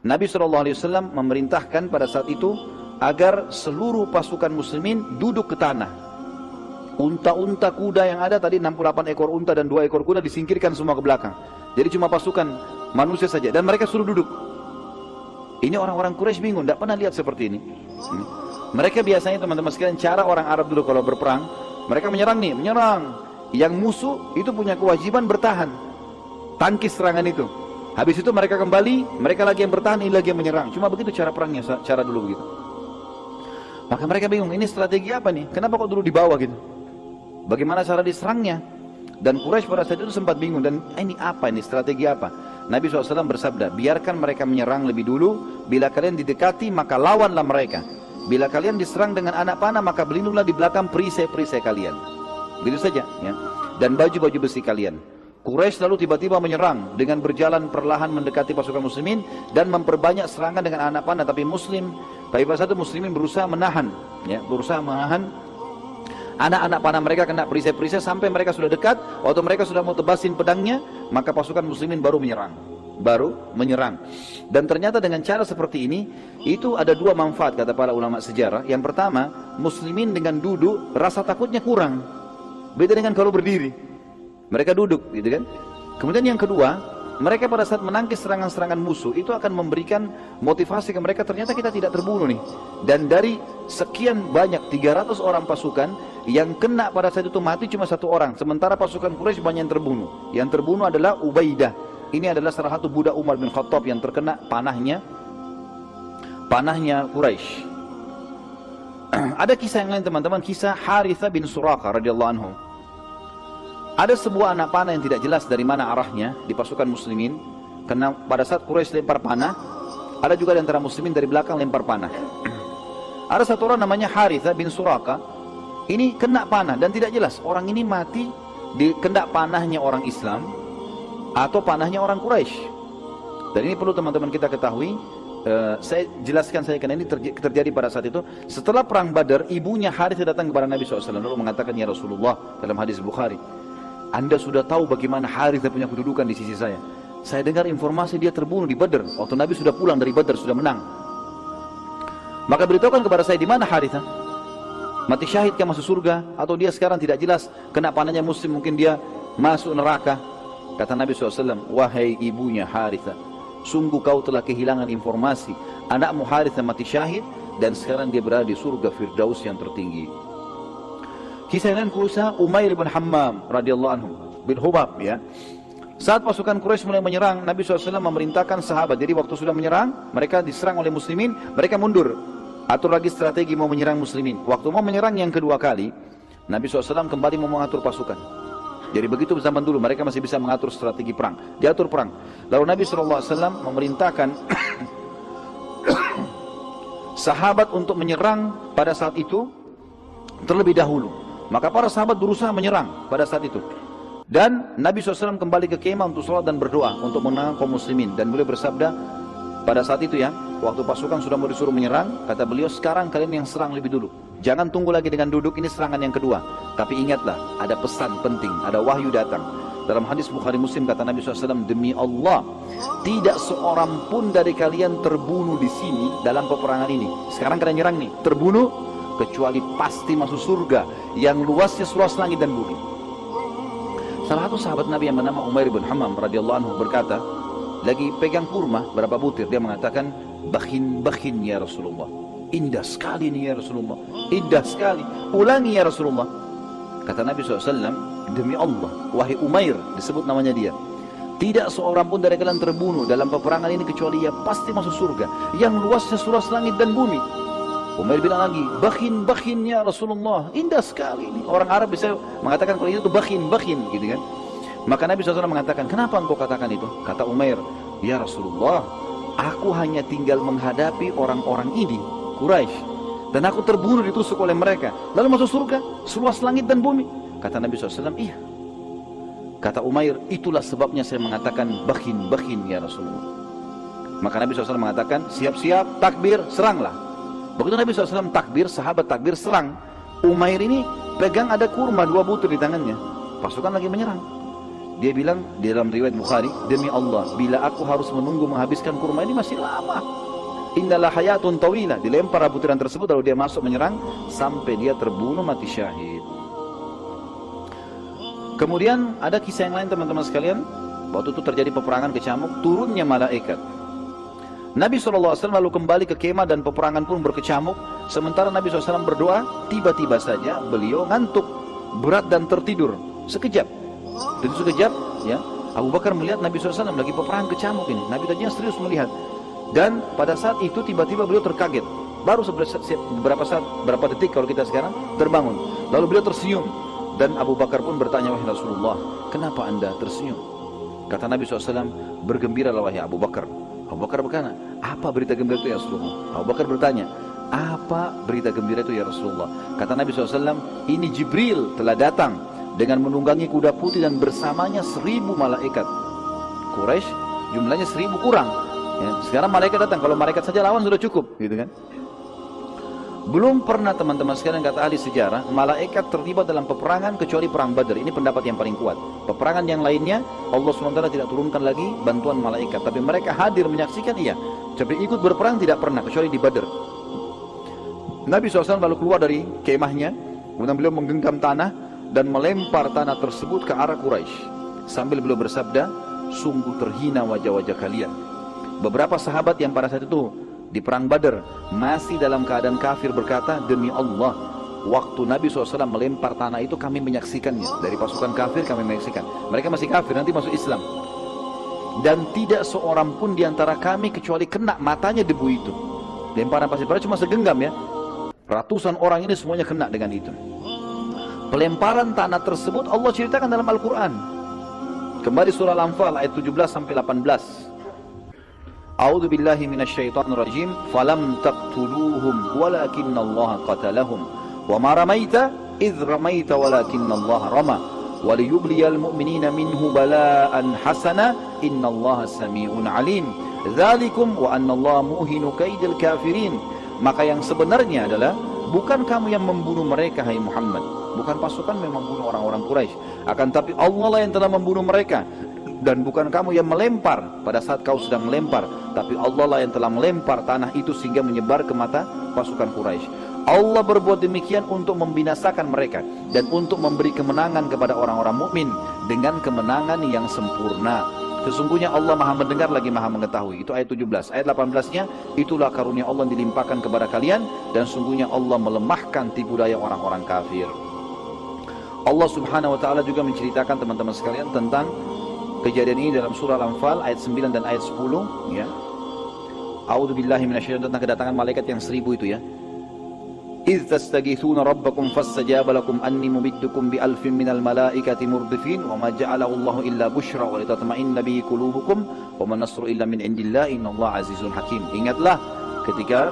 Nabi SAW memerintahkan pada saat itu agar seluruh pasukan muslimin duduk ke tanah. Unta-unta kuda yang ada tadi 68 ekor unta dan 2 ekor kuda disingkirkan semua ke belakang. Jadi cuma pasukan manusia saja dan mereka suruh duduk. Ini orang-orang Quraisy bingung, tidak pernah lihat seperti ini. Mereka biasanya teman-teman sekalian, cara orang Arab dulu kalau berperang, mereka menyerang nih, menyerang. Yang musuh itu punya kewajiban bertahan, tangkis serangan itu. Habis itu mereka kembali, mereka lagi yang bertahan, ini lagi yang menyerang. Cuma begitu cara perangnya, cara dulu begitu. Maka mereka bingung, ini strategi apa nih? Kenapa kok dulu di bawah gitu? Bagaimana cara diserangnya? Dan Quraisy pada saat itu sempat bingung, dan ini apa ini, strategi apa? Nabi SAW bersabda, biarkan mereka menyerang lebih dulu, bila kalian didekati maka lawanlah mereka. Bila kalian diserang dengan anak panah maka berlindunglah di belakang perisai-perisai kalian. Begitu saja ya. Dan baju-baju besi kalian. Quraisy lalu tiba-tiba menyerang dengan berjalan perlahan mendekati pasukan muslimin dan memperbanyak serangan dengan anak panah, tapi pada saat itu muslimin berusaha menahan ya, berusaha menahan anak-anak panah mereka kena perisai-perisai sampai mereka sudah dekat. Waktu mereka sudah mau tebasin pedangnya, maka pasukan muslimin baru menyerang. Dan ternyata dengan cara seperti ini, itu ada dua manfaat kata para ulama sejarah. Yang pertama, muslimin dengan duduk rasa takutnya kurang. Beda dengan kalau berdiri. Mereka duduk, gitu kan? Kemudian yang kedua, mereka pada saat menangkis serangan-serangan musuh itu akan memberikan motivasi ke mereka, ternyata kita tidak terbunuh nih. Dan dari sekian banyak 300 orang pasukan yang kena pada saat itu mati cuma 1 orang, sementara pasukan Quraisy banyak yang terbunuh. Yang terbunuh adalah Ubaidah. Ini adalah salah satu budak Umar bin Khattab yang terkena panahnya Quraisy. Ada kisah yang lain teman-teman, kisah Harithah bin Suraqah radhiyallahu anhu. Ada sebuah anak panah yang tidak jelas dari mana arahnya di pasukan muslimin, karena pada saat Quraisy lempar panah, ada juga di antara muslimin dari belakang lempar panah. Ada satu orang namanya Harithah bin Suraqah, ini kena panah dan tidak jelas orang ini mati di kena panahnya orang Islam atau panahnya orang Quraisy. Dan ini perlu teman-teman kita ketahui. Saya jelaskan saya karena ini terjadi pada saat itu. Setelah perang Badar, ibunya Harithah datang kepada Nabi SAW lalu mengatakan, ya Rasulullah, dalam hadis Bukhari, Anda sudah tahu bagaimana Harithah punya kedudukan di sisi saya. Saya dengar informasi dia terbunuh di Badar. Waktu Nabi sudah pulang dari Badar, sudah menang. Maka beritahukan kepada saya di mana Harithah. Mati syahid kah, masuk surga, atau dia sekarang tidak jelas kena panahnya muslim, mungkin dia masuk neraka. Kata Nabi SAW, wahai ibunya Harithah, sungguh kau telah kehilangan informasi. Anakmu Harithah mati syahid dan sekarang dia berada di surga Firdaus yang tertinggi. Kisah lain kisah Umair bin Hammam radhiyallahu anhu bin Hubab ya. Saat pasukan Quraisy mulai menyerang, Nabi SAW memerintahkan sahabat. Jadi waktu sudah menyerang, mereka diserang oleh muslimin, mereka mundur. Atur lagi strategi mau menyerang muslimin. Waktu mau menyerang yang kedua kali, Nabi SAW kembali mau mengatur pasukan. Jadi begitu zaman dulu mereka masih bisa mengatur strategi perang. Diatur perang. Lalu Nabi SAW memerintahkan sahabat untuk menyerang pada saat itu terlebih dahulu. Maka para sahabat berusaha menyerang pada saat itu. Dan Nabi SAW kembali ke kemah untuk sholat dan berdoa untuk menang kaum muslimin. Dan beliau bersabda pada saat itu ya, waktu pasukan sudah mau disuruh menyerang, kata beliau, sekarang kalian yang serang lebih dulu. Jangan tunggu lagi dengan duduk, ini serangan yang kedua. Tapi ingatlah, ada pesan penting, ada wahyu datang. Dalam hadis Bukhari Muslim kata Nabi SAW, demi Allah, tidak seorang pun dari kalian terbunuh di sini dalam peperangan ini. Sekarang kalian nyerang nih, terbunuh, kecuali pasti masuk surga yang luasnya seluas langit dan bumi. Salah satu sahabat Nabi yang bernama Umair bin Hammam radhiyallahu anhu berkata, lagi pegang kurma berapa butir, dia mengatakan, bakhin ya Rasulullah, indah sekali nih ya Rasulullah, indah sekali, ulangi ya Rasulullah. Kata Nabi SAW, demi Allah, wahai Umair, disebut namanya dia, tidak seorang pun dari kalian terbunuh dalam peperangan ini kecuali ia pasti masuk surga yang luasnya seluas langit dan bumi. Umair bilang lagi, bakhin ya Rasulullah, indah sekali ini. Orang Arab bisa mengatakan kalau itu bakhin gitu kan. Maka Nabi SAW mengatakan, kenapa engkau katakan itu? Kata Umair, ya Rasulullah, aku hanya tinggal menghadapi orang-orang ini, Quraisy, dan aku terbunuh ditusuk oleh mereka, lalu masuk surga seluas langit dan bumi. Kata Nabi SAW, iya. Kata Umair, itulah sebabnya saya mengatakan bakhin ya Rasulullah. Maka Nabi SAW mengatakan, siap-siap, takbir, seranglah. Begitu Nabi SAW takbir, sahabat takbir, serang. Umair ini pegang ada kurma 2 butir di tangannya. Pasukan lagi menyerang. Dia bilang di dalam riwayat Bukhari, demi Allah, bila aku harus menunggu menghabiskan kurma ini masih lama. Innalah hayatun tawila. Dilempar butiran tersebut lalu dia masuk menyerang sampai dia terbunuh mati syahid. Kemudian ada kisah yang lain teman-teman sekalian. Waktu itu terjadi peperangan kecamuk, turunnya malaikat. Nabi SAW lalu kembali ke kemah dan peperangan pun berkecamuk. Sementara Nabi SAW berdoa, tiba-tiba saja beliau ngantuk, berat dan tertidur. Sekejap. Dan sekejap, ya, Abu Bakar melihat Nabi SAW lagi peperangan kecamuk ini. Nabi tadinya serius melihat. Dan pada saat itu tiba-tiba beliau terkaget. Baru berapa detik kalau kita sekarang terbangun. Lalu beliau tersenyum. Dan Abu Bakar pun bertanya, wahai Rasulullah, kenapa anda tersenyum? Kata Nabi SAW, bergembiralah wahai Abu Bakar. Abu Bakar berkata, apa berita gembira itu ya Rasulullah? Abu Bakar bertanya, apa berita gembira itu ya Rasulullah? Kata Nabi SAW, ini Jibril telah datang dengan menunggangi kuda putih dan bersamanya 1000 malaikat. Quraisy jumlahnya 1000 kurang. Ya, sekarang malaikat datang, kalau malaikat saja lawan sudah cukup, gitu kan? Belum pernah teman-teman sekalian, kata ahli sejarah, malaikat terlibat dalam peperangan kecuali perang Badar. Ini pendapat yang paling kuat. Peperangan yang lainnya Allah SWT tidak turunkan lagi bantuan malaikat, tapi mereka hadir menyaksikan, iya. Tapi ikut berperang tidak pernah kecuali di Badar. Nabi SAW lalu keluar dari kemahnya, kemudian beliau menggenggam tanah dan melempar tanah tersebut ke arah Quraisy sambil beliau bersabda, sungguh terhina wajah-wajah kalian. Beberapa sahabat yang pada saat itu di perang Badar masih dalam keadaan kafir berkata, demi Allah, waktu Nabi SAW melempar tanah itu kami menyaksikannya. Dari pasukan kafir kami menyaksikan. Mereka masih kafir, nanti masuk Islam. Dan tidak seorang pun di antara kami kecuali kena matanya debu itu. Lemparan pasir, padahal cuma segenggam ya. Ratusan orang ini semuanya kena dengan itu. Pelemparan tanah tersebut Allah ceritakan dalam Al-Quran. Kembali surah Al-Anfal ayat 17 sampai 18. A'udzu billahi minasyaitonir rajim. Falam taqtuluhum walakinnallaha qatalahum. Wa ma ramaita idz ramaita walakinnallaha rama. Wa liyubliyal mu'minina minhu bala'an hasana. Innallaha samii'un 'alim. Dzalikum wa annallaha muhinu kaidil kafirin. Maka yang sebenarnya adalah bukan kamu yang membunuh mereka, hai Muhammad. Bukan pasukan yang membunuh orang-orang Quraisy. Akan tapi Allah lah yang telah membunuh mereka. Dan bukan kamu yang melempar pada saat kau sedang melempar. Tapi Allah lah yang telah melempar tanah itu sehingga menyebar ke mata pasukan Quraisy. Allah berbuat demikian untuk membinasakan mereka. Dan untuk memberi kemenangan kepada orang-orang mukmin dengan kemenangan yang sempurna. Sesungguhnya Allah maha mendengar lagi maha mengetahui. Itu ayat 17. Ayat 18-nya, itulah karunia Allah yang dilimpahkan kepada kalian. Dan sungguhnya Allah melemahkan tipu daya orang-orang kafir. Allah Subhanahu wa taala juga menceritakan teman-teman sekalian tentang kejadian ini dalam surah Al-Anfal ayat 9 dan ayat 10 ya. A'udzu billahi minasyaitonir rajim, tentang kedatangan malaikat yang 1000 itu ya. إذ تستغيثون ربكم فاستجاب لكم أني ممدكم بألف من الملائكة مردفين وما جعله الله إلا بشرى ولتطمئن به قلوبكم وما النصر إلا من عند الله إن الله عزيز حكيم. Ingatlah ketika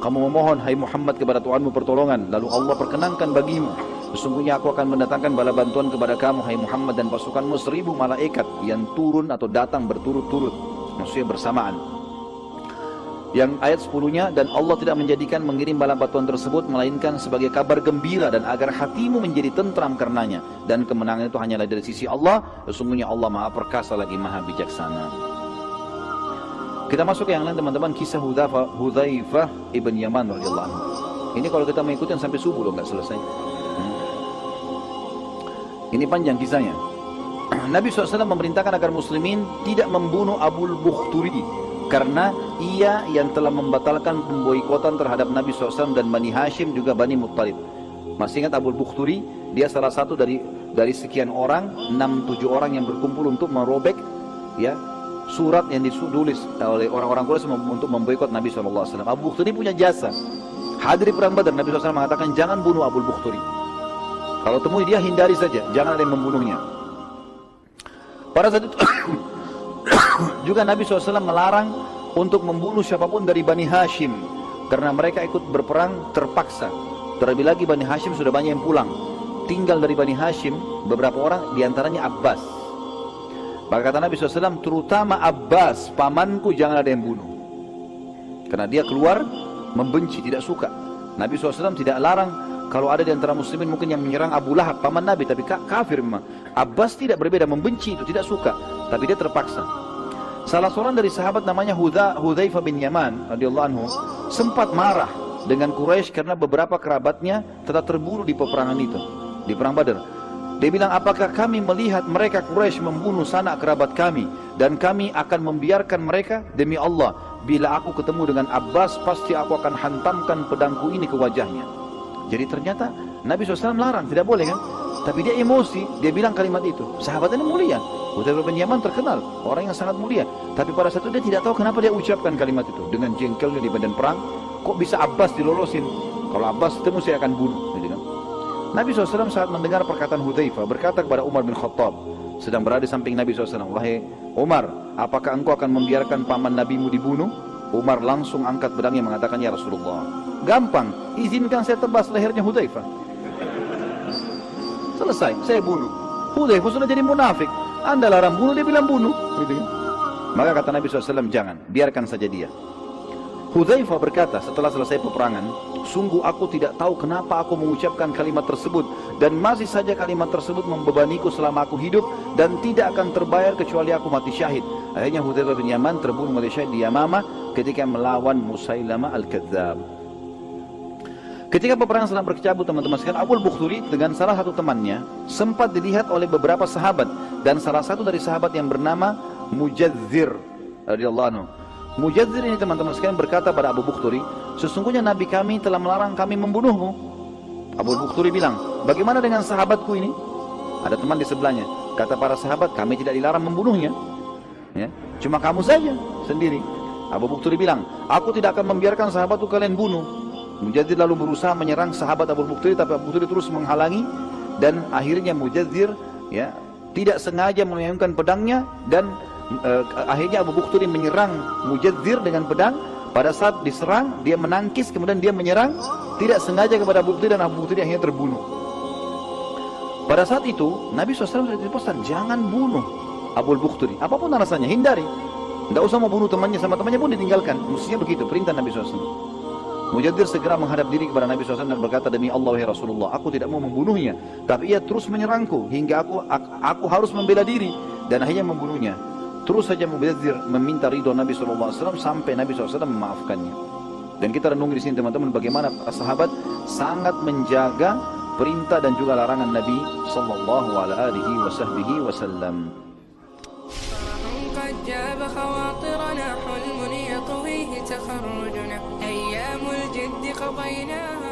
kamu memohon hai Muhammad kepada Tuhanmu pertolongan, lalu Allah perkenankan bagimu, sesungguhnya aku akan mendatangkan bala bantuan kepada kamu hai Muhammad dan pasukanmu 1000 malaikat yang turun atau datang berturut-turut, maksudnya bersamaan. Yang ayat 10-nya, dan Allah tidak menjadikan mengirim bala bantuan tersebut melainkan sebagai kabar gembira dan agar hatimu menjadi tentram karenanya, dan kemenangan itu hanyalah dari sisi Allah, sesungguhnya Allah maha perkasa lagi maha bijaksana. Kita masuk ke yang lain teman-teman, kisah Hudzaifah ibn Yaman radhiyallahu anhu. Ini kalau kita mengikuti sampai subuh loh, nggak selesai. Ini panjang kisahnya. Nabi SAW memerintahkan agar muslimin tidak membunuh Abul Bukhturi karena ia yang telah membatalkan pemboikotan terhadap Nabi SAW dan Bani Hashim juga Bani Muttalib. Masih ingat Abul Bukhturi? Dia salah satu dari sekian orang, 6-7 orang yang berkumpul untuk merobek ya surat yang ditulis oleh orang-orang Quraisy untuk memboikot Nabi SAW. Abu Bukhturi punya jasa. Hadir di perang Badar, Nabi SAW mengatakan jangan bunuh Abul Bukhturi. Kalau temui dia hindari saja, jangan ada yang membunuhnya. Pada saat itu juga Nabi SAW melarang untuk membunuh siapapun dari Bani Hashim karena mereka ikut berperang terpaksa. Terlebih lagi Bani Hashim sudah banyak yang pulang. Tinggal dari Bani Hashim beberapa orang, diantaranya Abbas. Maka kata Nabi SAW, terutama Abbas, pamanku jangan ada yang bunuh. Karena dia keluar membenci, tidak suka. Nabi SAW tidak larang kalau ada di antara muslimin mungkin yang menyerang Abu Lahab, paman Nabi, tapi kafir memang. Abbas tidak berbeda, membenci itu, tidak suka, tapi dia terpaksa. Salah seorang dari sahabat namanya Hudzaifah bin Yaman radhiyallahu anhu sempat marah dengan Quraisy karena beberapa kerabatnya telah terbunuh di peperangan itu, di perang Badar. Dia bilang, apakah kami melihat mereka Quraisy membunuh sanak kerabat kami dan kami akan membiarkan mereka? Demi Allah, bila aku ketemu dengan Abbas, pasti aku akan hantamkan pedangku ini ke wajahnya. Jadi ternyata Nabi SAW larang, tidak boleh kan? Tapi dia emosi, dia bilang kalimat itu. Sahabat ini mulia, Hudzaifah bin Yaman terkenal, orang yang sangat mulia. Tapi pada saat itu dia tidak tahu kenapa dia ucapkan kalimat itu. Dengan jengkelnya di medan perang, kok bisa Abbas dilolosin? Kalau Abbas ketemu saya akan bunuh, gitu kan? Nabi SAW saat mendengar perkataan Hudzaifah berkata kepada Umar bin Khattab, sedang berada di samping Nabi SAW, wahai Umar, apakah engkau akan membiarkan paman nabimu dibunuh? Umar langsung angkat pedangnya mengatakan, ya Rasulullah, gampang, izinkan saya tebas lehernya Hudzaifah. Selesai, saya bunuh. Hudzaifah sudah jadi munafik. Anda larang bunuh, dia bilang bunuh. Maka kata Nabi SAW, jangan, biarkan saja dia. Hudzaifah berkata setelah selesai peperangan, sungguh aku tidak tahu kenapa aku mengucapkan kalimat tersebut, dan masih saja kalimat tersebut membebaniku selama aku hidup, dan tidak akan terbayar kecuali aku mati syahid. Akhirnya Hudzaifah bin Yaman terbunuh mati syahid di Yamamah ketika melawan Musailamah al-Kadzdzab. Ketika peperangan sedang berkecamuk, teman-teman sekalian, Abu Bukhturi dengan salah satu temannya sempat dilihat oleh beberapa sahabat, dan salah satu dari sahabat yang bernama Mujadzir radhiyallahu anhu. Mujadzir ini, teman-teman sekalian, berkata pada Abu Bukhturi, sesungguhnya Nabi kami telah melarang kami membunuhmu. Abu Bukhturi bilang, bagaimana dengan sahabatku ini? Ada teman di sebelahnya. Kata para sahabat, kami tidak dilarang membunuhnya, ya, cuma kamu saja sendiri. Abu Bukhturi bilang, aku tidak akan membiarkan sahabatku kalian bunuh. Mujadzir lalu berusaha menyerang sahabat Abu Bukhturi, tapi Abu Bukhturi terus menghalangi, dan akhirnya Mujadzir, ya, tidak sengaja melayangkan pedangnya, dan akhirnya Abu Bukhturi menyerang Mujadzir dengan pedang. Pada saat diserang, dia menangkis, kemudian dia menyerang tidak sengaja kepada Abu Bukhturi, dan Abu Bukhturi akhirnya terbunuh. Pada saat itu Nabi SAW sudah dipesan, jangan bunuh Abu Bukhturi, apapun alasannya, hindari. Tidak usah mau bunuh temannya, sama temannya pun ditinggalkan. Mestinya begitu perintah Nabi SAW. Mujadzir segera menghadap diri kepada Nabi SAW dan berkata, demi Allah ya Rasulullah, aku tidak mau membunuhnya, tapi ia terus menyerangku hingga aku harus membela diri, dan akhirnya membunuhnya. Terus saja Mujadzir meminta ridho Nabi SAW sampai Nabi SAW memaafkannya. Dan kita renungi di sini, teman-teman, bagaimana para sahabat sangat menjaga perintah dan juga larangan Nabi SAW. قد جاب خواطرنا حلم يطويه تخرجنا أيام الجد قضيناها